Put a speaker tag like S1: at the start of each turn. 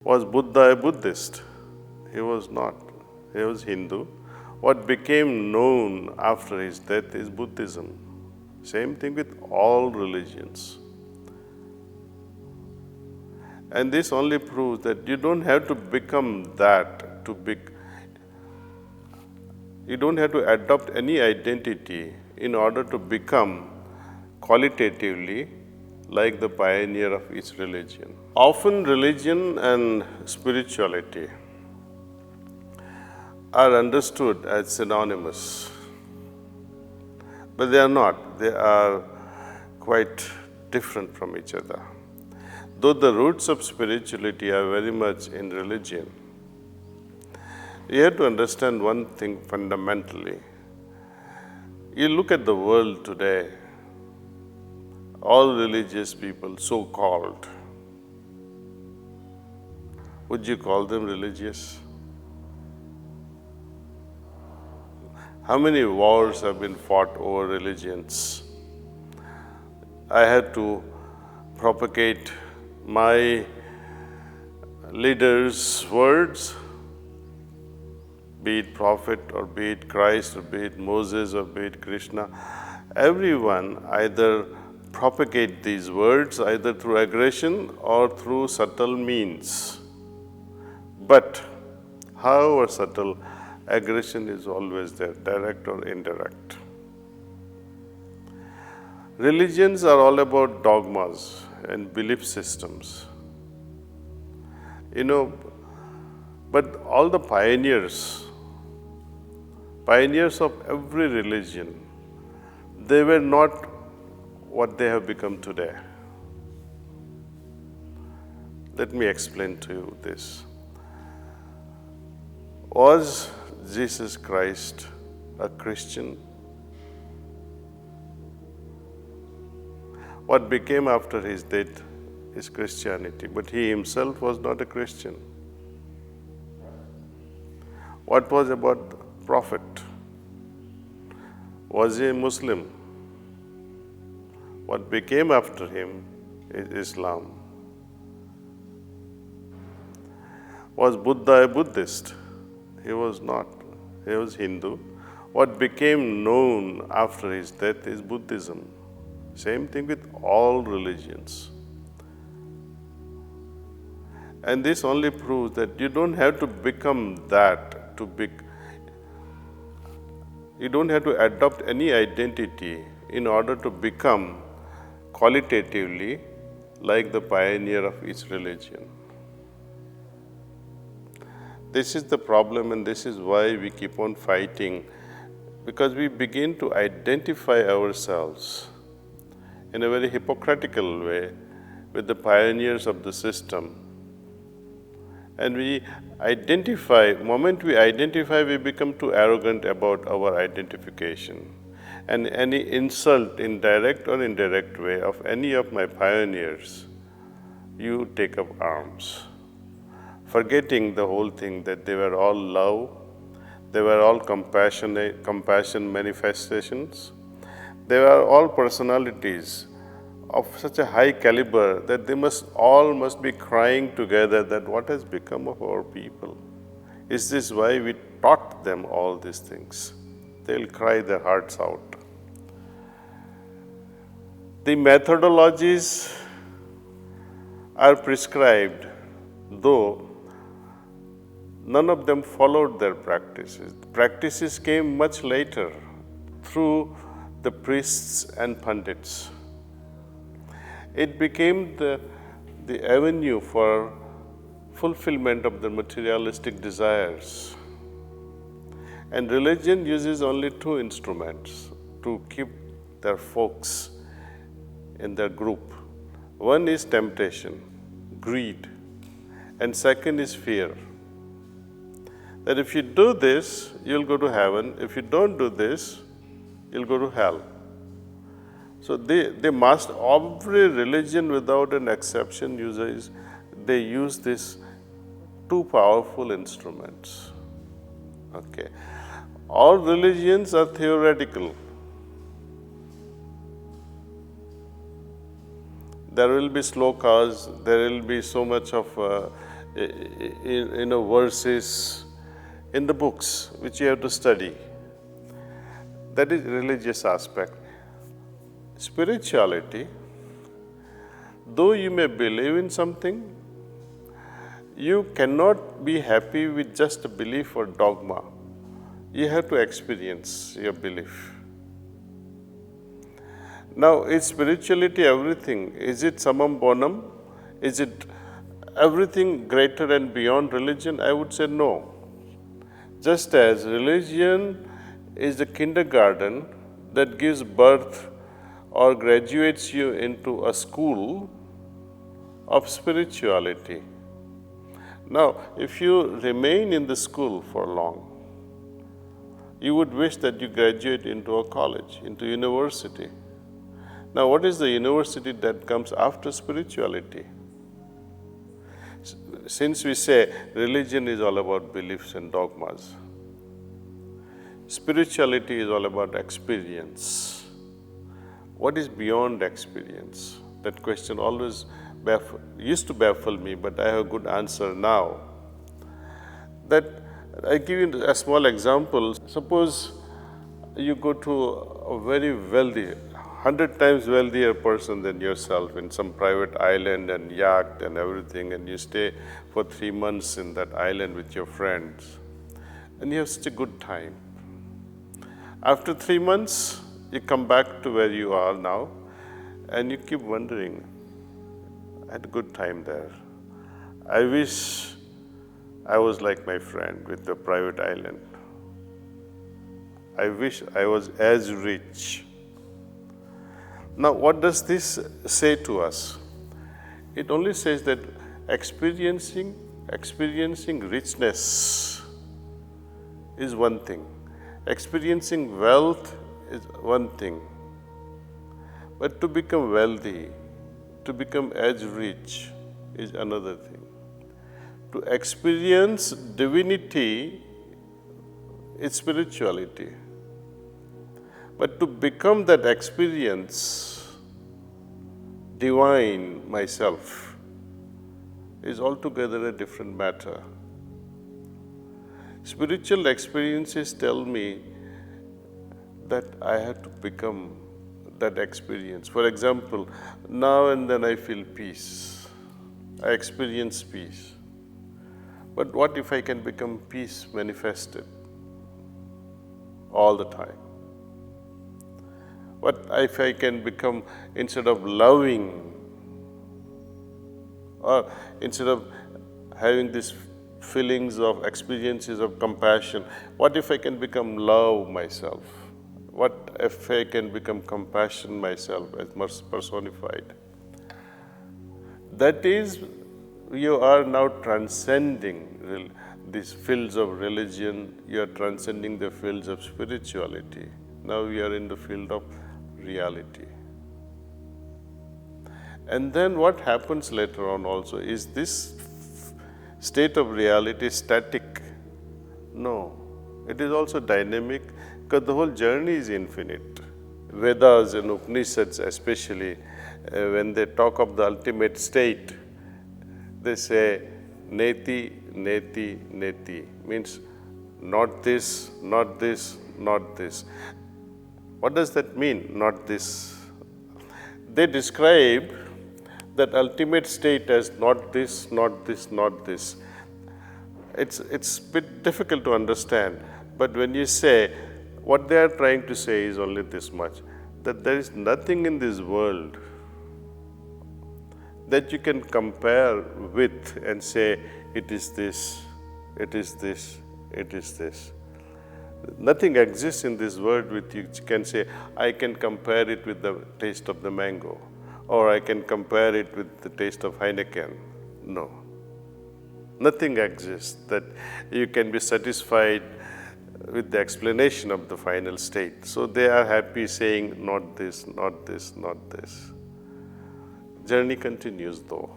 S1: Was Buddha a Buddhist? He was not. He was Hindu. What became known after his death is Buddhism. Same thing with all religions. And this only proves that you don't have to become that to be. You don't have to adopt any identity in order to become qualitatively like the pioneer of each religion. Often religion and spirituality are understood as synonymous, but they are not. They are quite different from each other. Though the roots of spirituality are very much in religion, you have to understand one thing fundamentally. You look at the world today, all religious people, so-called, would you call them religious? How many wars have been fought over religions? I had to propagate my leaders' words, be it prophet or be it Christ or be it Moses or be it Krishna. Everyone either propagate these words either through aggression or through subtle means. But however subtle, aggression is always there, direct or indirect. Religions are all about dogmas and belief systems. But all the pioneers of every religion, they were not what they have become today. Let me explain to you this. Was Jesus Christ a Christian? What became after his death is Christianity, but he himself was not a Christian. What was about the prophet? Was he a Muslim? What became after him is Islam. Was Buddha a Buddhist? He was not. He was Hindu. What became known after his death is Buddhism. Same thing with all religions. And this only proves that you don't have to become that to be. You don't have to adopt any identity in order to become qualitatively like the pioneer of each religion. This is the problem, and this is why we keep on fighting, because we begin to identify ourselves in a very hypocritical way with the pioneers of the system. And we identify, the moment we identify, we become too arrogant about our identification. And any insult in direct or indirect way of any of my pioneers, you take up arms, forgetting the whole thing that they were all love, they were all compassion manifestations, they were all personalities of such a high caliber that they must be crying together that what has become of our people? Is this why we taught them all these things? They'll cry their hearts out. The methodologies are prescribed, though none of them followed their practices. The practices came much later through the priests and pandits. It became the avenue for fulfillment of the materialistic desires. And religion uses only two instruments to keep their folks in their group. One is temptation, greed, and second is fear. That if you do this, you'll go to heaven. If you don't do this, you'll go to hell. So they must, every religion without an exception they use these two powerful instruments. Okay. All religions are theoretical. There will be slokas, there will be so much of verses in the books which you have to study. That is religious aspect. Spirituality, though you may believe in something, you cannot be happy with just a belief or dogma. You have to experience your belief. Now, is spirituality everything? Is it summum bonum? Is it everything greater and beyond religion? I would say no. Just as religion is the kindergarten that gives birth or graduates you into a school of spirituality. Now, if you remain in the school for long, you would wish that you graduate into a college, into university. Now, what is the university that comes after spirituality? Since we say religion is all about beliefs and dogmas, spirituality is all about experience. What is beyond experience? That question always used to baffle me, but I have a good answer now. That I give you a small example. Suppose you go to a very wealthy, 100 times wealthier person than yourself in some private island and yacht and everything, and you stay for 3 months in that island with your friends, and you have such a good time. After 3 months, you come back to where you are now, and you keep wondering, I had a good time there. I wish I was like my friend with the private island. I wish I was as rich. Now, what does this say to us? It only says that experiencing richness is one thing. Experiencing wealth is one thing. But to become wealthy, to become as rich is another thing. To experience divinity is spirituality. But to become that experience, divine myself, is altogether a different matter. Spiritual experiences tell me that I have to become that experience. For example, now and then I feel peace. I experience peace. But what if I can become peace manifested all the time? What if I can become, instead of loving, or instead of having these feelings of experiences of compassion, what if I can become love myself? What if I can become compassion myself as much personified? That is, you are now transcending these fields of religion, you are transcending the fields of spirituality. Now we are in the field of reality. And then what happens later on also, is this state of reality static? No, it is also dynamic, because the whole journey is infinite. Vedas and Upanishads especially, when they talk of the ultimate state, they say neti, neti, neti, means not this, not this, not this. What does that mean, not this? They describe that ultimate state as not this, not this, not this. It's a bit difficult to understand, but when you say, what they are trying to say is only this much, that there is nothing in this world that you can compare with and say, it is this, it is this, it is this. Nothing exists in this world which you can say, I can compare it with the taste of the mango, or I can compare it with the taste of Heineken. No. Nothing exists that you can be satisfied with the explanation of the final state. So they are happy saying, not this, not this, not this. Journey continues though.